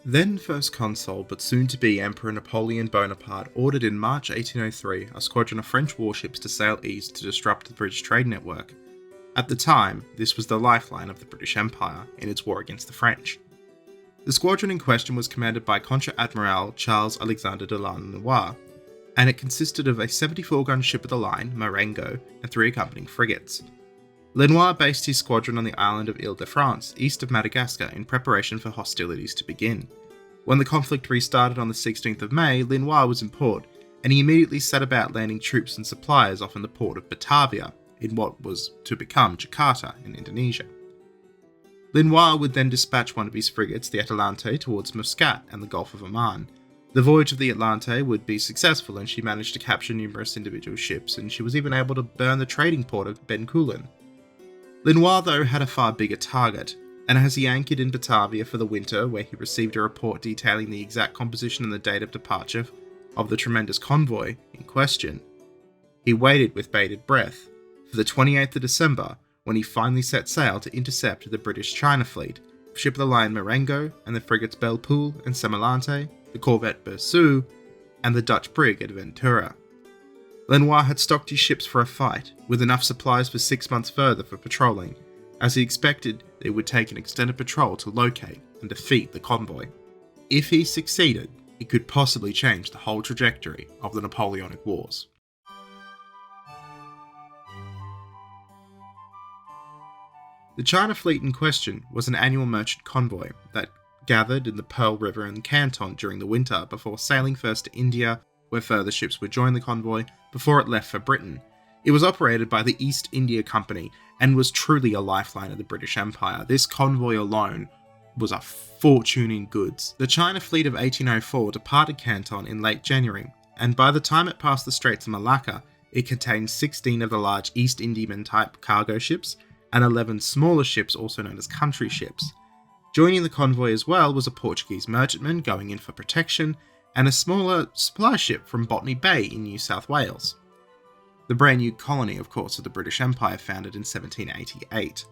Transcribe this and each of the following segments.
Then First Consul but soon-to-be Emperor Napoleon Bonaparte ordered in March 1803 a squadron of French warships to sail east to disrupt the British trade network. At the time, this was the lifeline of the British Empire in its war against the French. The squadron in question was commanded by Contra-Admiral Charles-Alexandre de Lanois, and it consisted of a 74-gun ship of the line, Marengo, and 3 accompanying frigates. Lanois based his squadron on the island of Ile-de-France, east of Madagascar, in preparation for hostilities to begin. When the conflict restarted on the 16th of May, Lanois was in port, and he immediately set about landing troops and supplies off in the port of Batavia, in what was to become Jakarta in Indonesia. Lanois would then dispatch one of his frigates, the Atalante, towards Muscat and the Gulf of Oman. The voyage of the Atalante would be successful, and she managed to capture numerous individual ships, and she was even able to burn the trading port of Bencoolen. Lanois, though, had a far bigger target, and as he anchored in Batavia for the winter, where he received a report detailing the exact composition and the date of departure of the tremendous convoy in question, he waited with bated breath for the 28th of December, when he finally set sail to intercept the British China fleet, ship of the line Marengo and the frigates Belle-Poule and Semillante, the corvette Berceau, and the Dutch brig Adventura. Lanois had stocked his ships for a fight, with enough supplies for 6 months further for patrolling, as he expected it would take an extended patrol to locate and defeat the convoy. If he succeeded, it could possibly change the whole trajectory of the Napoleonic Wars. The China fleet in question was an annual merchant convoy that gathered in the Pearl River in Canton during the winter before sailing first to India, where further ships would join the convoy before it left for Britain. It was operated by the East India Company and was truly a lifeline of the British Empire. This convoy alone was a fortune in goods. The China fleet of 1804 departed Canton in late January, and by the time it passed the Straits of Malacca, it contained 16 of the large East Indiaman type cargo ships and 11 smaller ships also known as country ships. Joining the convoy as well was a Portuguese merchantman going in for protection, and a smaller supply ship from Botany Bay in New South Wales. The brand new colony, of course, of the British Empire, founded in 1788.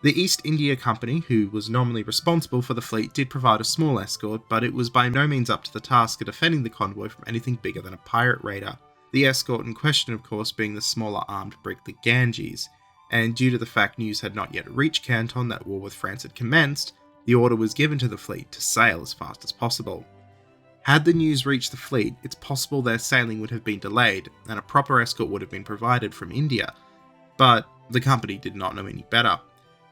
The East India Company, who was nominally responsible for the fleet, did provide a small escort, but it was by no means up to the task of defending the convoy from anything bigger than a pirate raider. The escort in question, of course, being the smaller armed brig the Ganges, and due to the fact news had not yet reached Canton that war with France had commenced, the order was given to the fleet to sail as fast as possible. Had the news reached the fleet, it's possible their sailing would have been delayed, and a proper escort would have been provided from India, but the company did not know any better,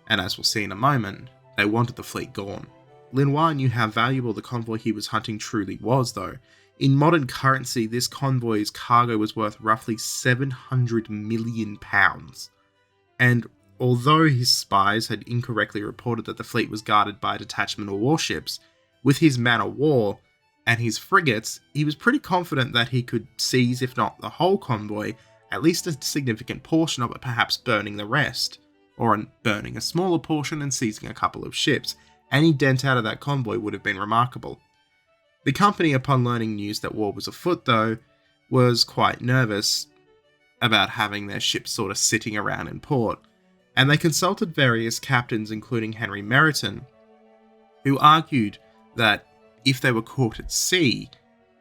and as we'll see in a moment, they wanted the fleet gone. Lanois knew how valuable the convoy he was hunting truly was, though. In modern currency, this convoy's cargo was worth roughly £700 million. And although his spies had incorrectly reported that the fleet was guarded by a detachment of warships, with his man-of-war and his frigates, he was pretty confident that he could seize, if not the whole convoy, at least a significant portion of it, perhaps burning the rest, or burning a smaller portion and seizing a couple of ships. Any dent out of that convoy would have been remarkable. The company, upon learning news that war was afoot though, was quite nervous about having their ships sort of sitting around in port, and they consulted various captains including Henry Meryton, who argued that if they were caught at sea,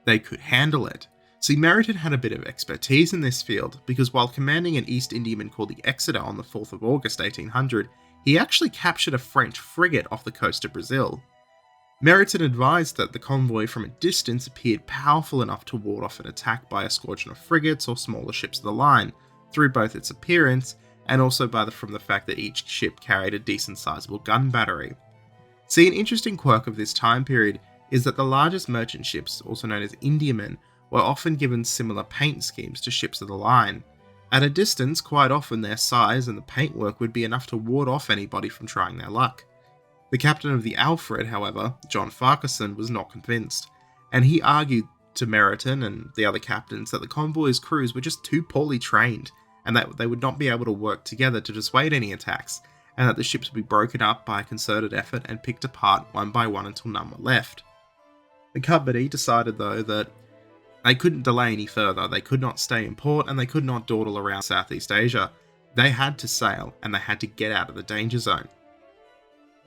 they could handle it. See, Meryton had a bit of expertise in this field, because while commanding an East Indiaman called the Exeter on the 4th of August 1800, he actually captured a French frigate off the coast of Brazil. Meryton advised that the convoy from a distance appeared powerful enough to ward off an attack by a squadron of frigates or smaller ships of the line, through both its appearance and also from the fact that each ship carried a decent sizable gun battery. See, an interesting quirk of this time period is that the largest merchant ships, also known as Indiamen, were often given similar paint schemes to ships of the line. At a distance, quite often their size and the paintwork would be enough to ward off anybody from trying their luck. The captain of the Alfred, however, John Farquharson, was not convinced, and he argued to Meryton and the other captains that the convoy's crews were just too poorly trained, and that they would not be able to work together to dissuade any attacks, and that the ships would be broken up by a concerted effort and picked apart one by one until none were left. The company decided, though, that they couldn't delay any further. They could not stay in port, and they could not dawdle around Southeast Asia. They had to sail, and they had to get out of the danger zone.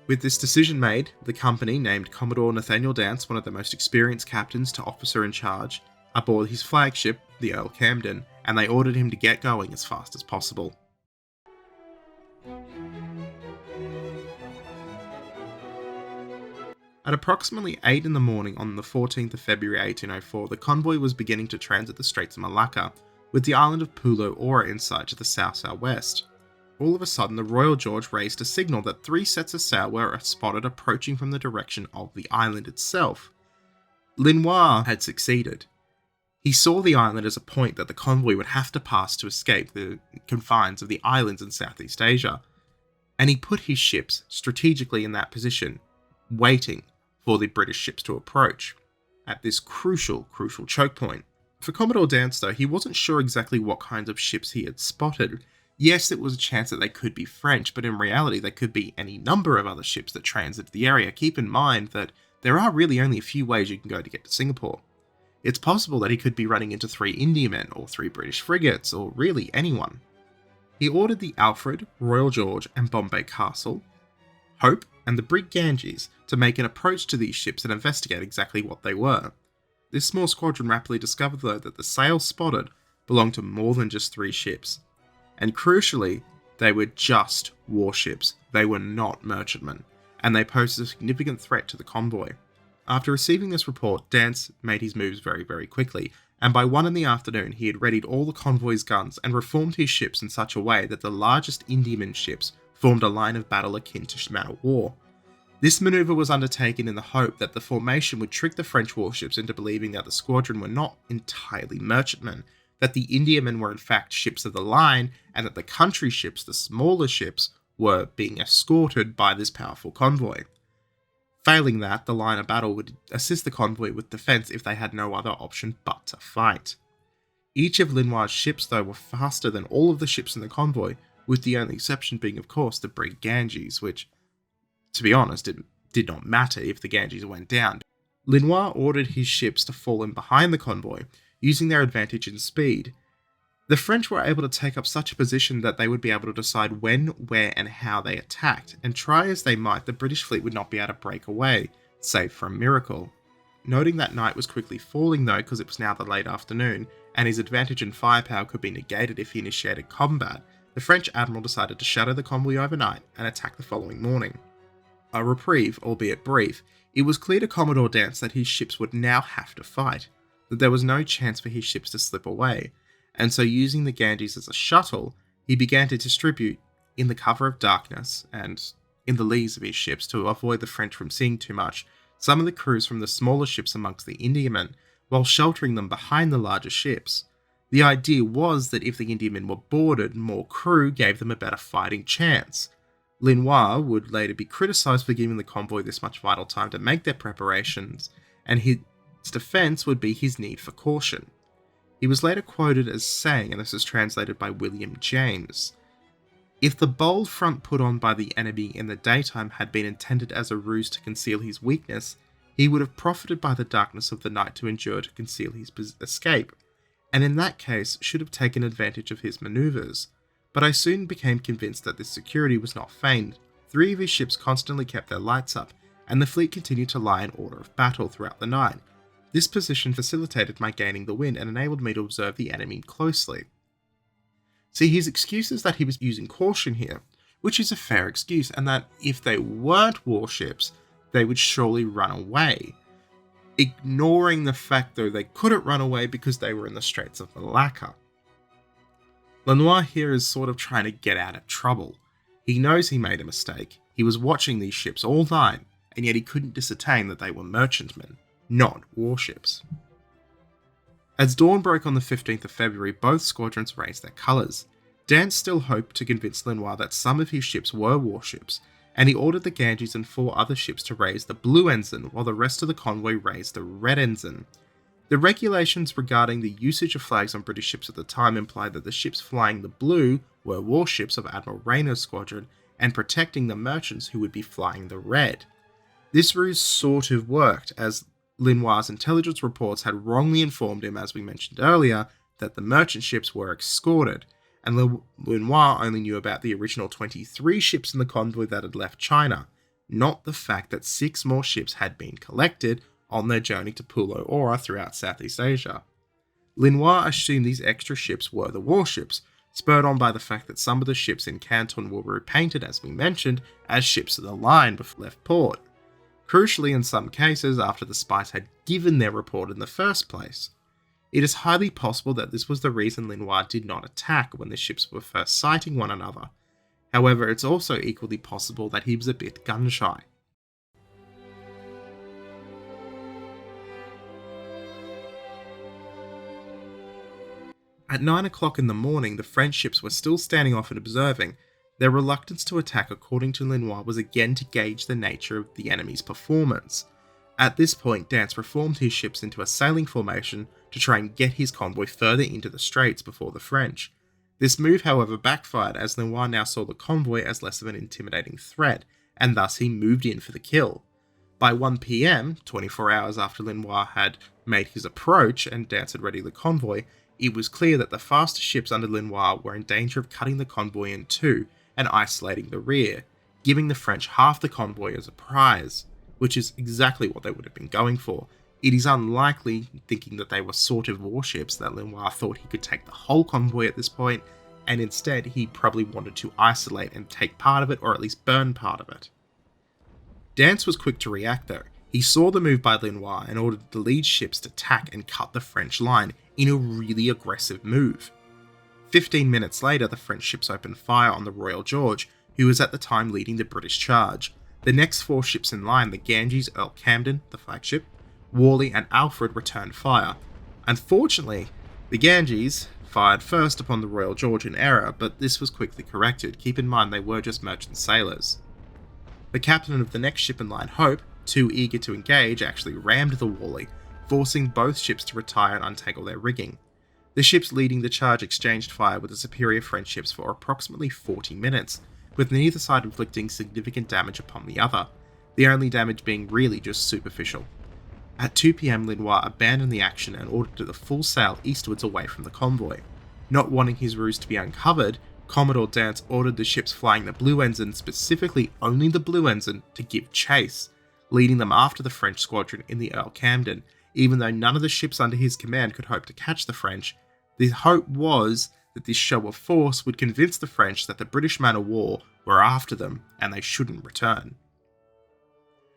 With this decision made, the company named Commodore Nathaniel Dance one of the most experienced captains to officer in charge aboard his flagship, the Earl Camden, and they ordered him to get going as fast as possible. At approximately 8 in the morning on the 14th of February 1804, the convoy was beginning to transit the Straits of Malacca, with the island of Pulo Ora in sight to the south-southwest. All of a sudden, the Royal George raised a signal that 3 sets of sail were spotted approaching from the direction of the island itself. Linois had succeeded. He saw the island as a point that the convoy would have to pass to escape the confines of the islands in Southeast Asia, and he put his ships strategically in that position, waiting for the British ships to approach at this crucial choke point. For Commodore Dance, though, he wasn't sure exactly what kinds of ships he had spotted. Yes, it was a chance that they could be French, but in reality they could be any number of other ships that transit the area. Keep in mind that there are really only a few ways you can go to get to Singapore. It's possible that he could be running into 3 Indiamen or 3 British frigates, or really anyone. He ordered the Alfred, Royal George, and Bombay Castle, Hope, and the brig Ganges to make an approach to these ships and investigate exactly what they were. This small squadron rapidly discovered, though, that the sails spotted belonged to more than just 3 ships. And crucially, they were just warships. They were not merchantmen, and they posed a significant threat to the convoy. After receiving this report, Dance made his moves very quickly, and by 1 in the afternoon he had readied all the convoy's guns and reformed his ships in such a way that the largest Indiaman ships formed a line of battle akin to man-of-war. This maneuver was undertaken in the hope that the formation would trick the French warships into believing that the squadron were not entirely merchantmen, that the Indiamen were in fact ships of the line, and that the country ships, the smaller ships, were being escorted by this powerful convoy. Failing that, the line of battle would assist the convoy with defense if they had no other option but to fight. Each of Linois' ships, though, were faster than all of the ships in the convoy, with the only exception being, of course, the brig Ganges, which, to be honest, it did not matter if the Ganges went down. Linois ordered his ships to fall in behind the convoy, using their advantage in speed. The French were able to take up such a position that they would be able to decide when, where, and how they attacked, and try as they might, the British fleet would not be able to break away, save for a miracle. Noting that night was quickly falling, though, because it was now the late afternoon, and his advantage in firepower could be negated if he initiated combat, the French admiral decided to shadow the convoy overnight and attack the following morning. A reprieve, albeit brief, it was clear to Commodore Dance that his ships would now have to fight, that there was no chance for his ships to slip away, and so using the Ganges as a shuttle, he began to distribute, in the cover of darkness and in the lees of his ships to avoid the French from seeing too much, some of the crews from the smaller ships amongst the Indiamen, while sheltering them behind the larger ships. The idea was that if the Indiamen were boarded, more crew gave them a better fighting chance. Linois would later be criticised for giving the convoy this much vital time to make their preparations, and his defence would be his need for caution. He was later quoted as saying, and this is translated by William James, "If the bold front put on by the enemy in the daytime had been intended as a ruse to conceal his weakness, he would have profited by the darkness of the night to endure to conceal his escape, and in that case should have taken advantage of his manoeuvres. But I soon became convinced that this security was not feigned. 3 of his ships constantly kept their lights up, and the fleet continued to lie in order of battle throughout the night. This position facilitated my gaining the wind and enabled me to observe the enemy closely." See, his excuse is that he was using caution here, which is a fair excuse, and that if they weren't warships, they would surely run away. Ignoring the fact, though, they couldn't run away because they were in the Straits of Malacca. Linois here is sort of trying to get out of trouble. He knows he made a mistake. He was watching these ships all night, and yet he couldn't ascertain that they were merchantmen, not warships. As dawn broke on the 15th of February, both squadrons raised their colours. Dance still hoped to convince Linois that some of his ships were warships, and he ordered the Ganges and 4 other ships to raise the blue ensign, while the rest of the convoy raised the red ensign. The regulations regarding the usage of flags on British ships at the time implied that the ships flying the blue were warships of Admiral Rayner's squadron, and protecting the merchants who would be flying the red. This ruse sort of worked, as Linois' intelligence reports had wrongly informed him, as we mentioned earlier, that the merchant ships were escorted, and Linois only knew about the original 23 ships in the convoy that had left China, not the fact that 6 more ships had been collected on their journey to Pulo Ora throughout Southeast Asia. Linois assumed these extra ships were the warships, spurred on by the fact that some of the ships in Canton were repainted, as we mentioned, as ships of the line before left port. Crucially, in some cases, after the spies had given their report in the first place. It is highly possible that this was the reason Linois did not attack when the ships were first sighting one another. However, it's also equally possible that he was a bit gun-shy. At 9 o'clock in the morning, the French ships were still standing off and observing. Their reluctance to attack, according to Linois, was again to gauge the nature of the enemy's performance. At this point, Dance reformed his ships into a sailing formation to try and get his convoy further into the straits before the French. This move, however, backfired, as Linois now saw the convoy as less of an intimidating threat, and thus he moved in for the kill. By 1 PM, 24 hours after Linois had made his approach and Dance had readied the convoy, it was clear that the faster ships under Linois were in danger of cutting the convoy in two and isolating the rear, giving the French half the convoy as a prize, which is exactly what they would have been going for. It is unlikely, thinking that they were sort of warships, that Linois thought he could take the whole convoy at this point, and instead he probably wanted to isolate and take part of it, or at least burn part of it. Dance was quick to react though. He saw the move by Linois and ordered the lead ships to tack and cut the French line in a really aggressive move. 15 minutes later, the French ships opened fire on the Royal George, who was at the time leading the British charge. The next 4 ships in line, the Ganges, Earl Camden, the flagship, Worley and Alfred, returned fire. Unfortunately, the Ganges fired first upon the Royal George in error, but this was quickly corrected. Keep in mind they were just merchant sailors. The captain of the next ship in line, Hope, too eager to engage, actually rammed the Worley, forcing both ships to retire and untangle their rigging. The ships leading the charge exchanged fire with the superior French ships for approximately 40 minutes, with neither side inflicting significant damage upon the other, the only damage being really just superficial. At 2 PM, Linois abandoned the action and ordered the full sail eastwards away from the convoy. Not wanting his ruse to be uncovered, Commodore Dance ordered the ships flying the Blue Ensign, specifically only the Blue Ensign, to give chase, leading them after the French squadron in the Earl Camden. Even though none of the ships under his command could hope to catch the French, the hope was that this show of force would convince the French that the British man-of-war were after them and they shouldn't return.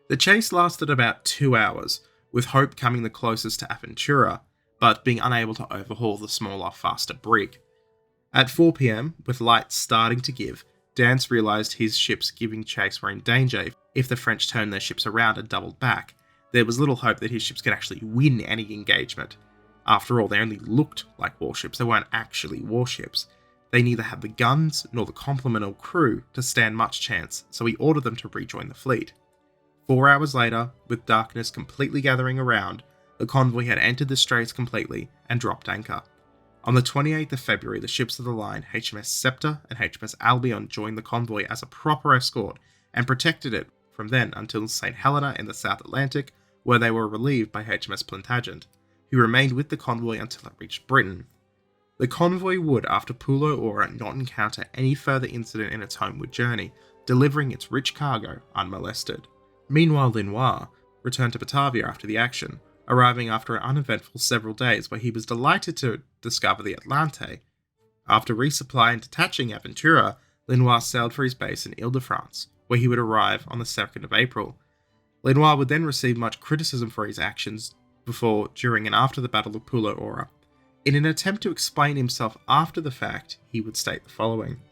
The chase lasted about 2 hours, with Hope coming the closest to Aventura, but being unable to overhaul the smaller, faster brig. At 4 PM, with light starting to give, Dance realised his ships giving chase were in danger if the French turned their ships around and doubled back. There was little hope that his ships could actually win any engagement. After all, they only looked like warships, they weren't actually warships. They neither had the guns nor the complement or crew to stand much chance, so he ordered them to rejoin the fleet. 4 hours later, with darkness completely gathering around, the convoy had entered the straits completely and dropped anchor. On the 28th of February, the ships of the line, HMS Scepter and HMS Albion, joined the convoy as a proper escort and protected it from then until St. Helena in the South Atlantic, where they were relieved by HMS Plantagenet, who remained with the convoy until it reached Britain. The convoy would, after Pulo Ora, not encounter any further incident in its homeward journey, delivering its rich cargo unmolested. Meanwhile, Linois returned to Batavia after the action, arriving after an uneventful several days where he was delighted to discover the Atlante. After resupply and detaching Aventura, Linois sailed for his base in Ile-de-France, where he would arrive on the 2nd of April. Linois would then receive much criticism for his actions before, during and after the Battle of Pulo Ora. In an attempt to explain himself after the fact, he would state the following: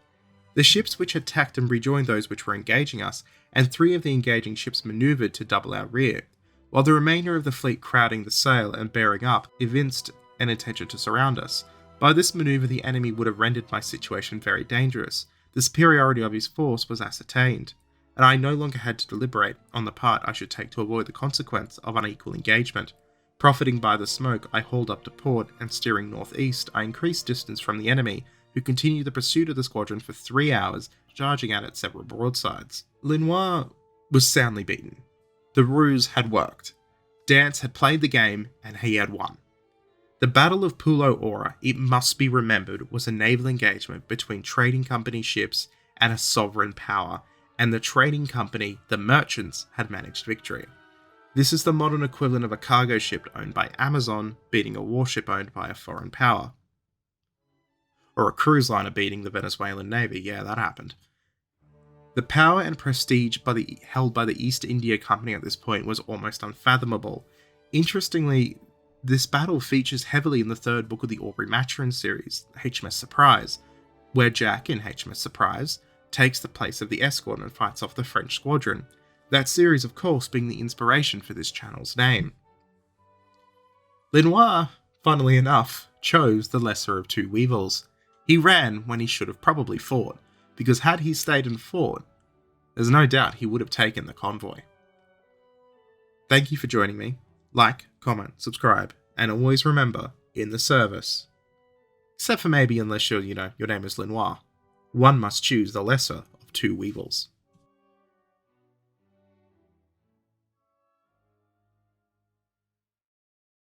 "The ships which had tacked and rejoined those which were engaging us, and 3 of the engaging ships manoeuvred to double our rear, while the remainder of the fleet crowding the sail and bearing up evinced an intention to surround us. By this manoeuvre the enemy would have rendered my situation very dangerous. The superiority of his force was ascertained, and I no longer had to deliberate on the part I should take to avoid the consequence of unequal engagement. Profiting by the smoke, I hauled up to port, and steering northeast, I increased distance from the enemy, who continued the pursuit of the squadron for 3 hours, charging at it several broadsides." Linois was soundly beaten. The ruse had worked. Dance had played the game, and he had won. The Battle of Pulo Ora, it must be remembered, was a naval engagement between trading company ships and a sovereign power, and the trading company, the merchants, had managed victory. This is the modern equivalent of a cargo ship owned by Amazon beating a warship owned by a foreign power. Or a cruise liner beating the Venezuelan Navy, yeah, that happened. The power and prestige held by the East India Company at this point was almost unfathomable. Interestingly, this battle features heavily in the third book of the Aubrey Maturin series, HMS Surprise, where Jack in HMS Surprise takes the place of the escort and fights off the French squadron. That series, of course, being the inspiration for this channel's name. Lenoir, funnily enough, chose the lesser of two evils. He ran when he should have probably fought, because had he stayed and fought, there's no doubt he would have taken the convoy. Thank you for joining me. Like, comment, subscribe, and always remember, in the service, except for maybe unless your name is Lenoir, one must choose the lesser of two evils.